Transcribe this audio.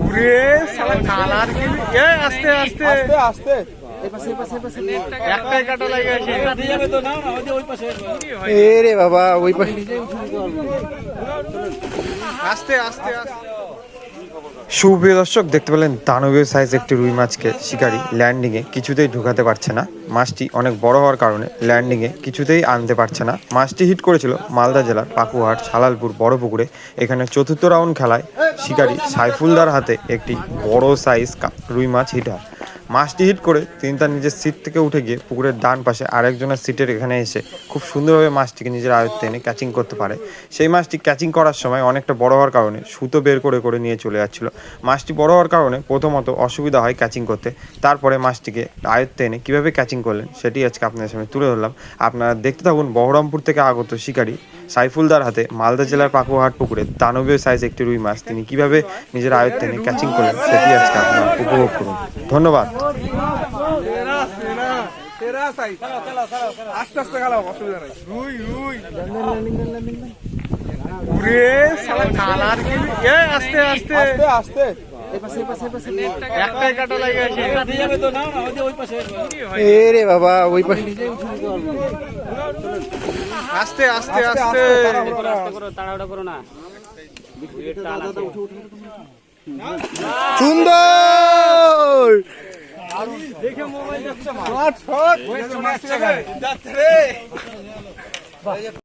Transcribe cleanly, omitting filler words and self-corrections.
ওরে শালা কালার কি এ আস্তে আস্তে আস্তে আস্তে একটাই কাটা লাগে আছে দিয়ে যাবে তো, নাও না ওই পাশে। এ রে বাবা ওই পাশে আস্তে আস্তে আস্তে। সুপ্রিয় দর্শক, দেখতে পেলেন দানবীয় সাইজ একটি রুই মাছকে শিকারি ল্যান্ডিংয়ে কিছুতেই ঢুকাতে পারছে না। মাছটি অনেক বড় হওয়ার কারণে ল্যান্ডিংয়ে কিছুতেই আনতে পারছে না। মাছটি হিট করেছিল মালদা জেলার পাকুহাট ছালালপুর বড় পুকুরে। এখানে চতুর্থ রাউন্ড খেলায় শিকারি সাইফুলদার হাতে একটি বড় সাইজ রুই মাছ হিট হয়। মাছটি হিট করে তিনি তার নিজের সিট থেকে উঠে গিয়ে পুকুরের ডান পাশে আরেকজনের সিটের এখানে এসে খুব সুন্দরভাবে মাছটিকে নিজের আয়ত্তে এনে ক্যাচিং করতে পারে। সেই মাছটি ক্যাচিং করার সময় অনেকটা বড় হওয়ার কারণে সুতো বের করে করে নিয়ে চলে যাচ্ছিল। মাছটি বড় হওয়ার কারণে প্রথমত অসুবিধা হয় ক্যাচিং করতে, তারপরে মাছটিকে আয়ত্তে এনে কীভাবে ক্যাচিং করলেন সেটি আজকে আপনাদের সামনে তুলে ধরলাম। আপনারা দেখতে থাকুন বহরমপুর থেকে আগত শিকারি সাইফুলদার হাতে মালদা জেলার পাকুহাট পুকুরে দানবীয় সাইজ একটি রুই মাছ তিনি কীভাবে নিজের আয়ত্তে এনে ক্যাচিং করলেন সেটি আজকে আপনারা উপভোগ করুন। ধন্যবাদ। আস্তে আস্তে খেলাও, অসুবিধা নাই। রুই রুই ওরে শালা কালার কি এ আস্তে আস্তে আস্তে আস্তে একটাই কাটা লাগে আছে দিয়ে যাবে তো, নাও না ওই পাশে। এ রে বাবা ওই পাশে আস্তে আস্তে আস্তে। তাড়াহুড়া করো না। সুন্দর দেখে মোবাইল যাচ্ছে শট শট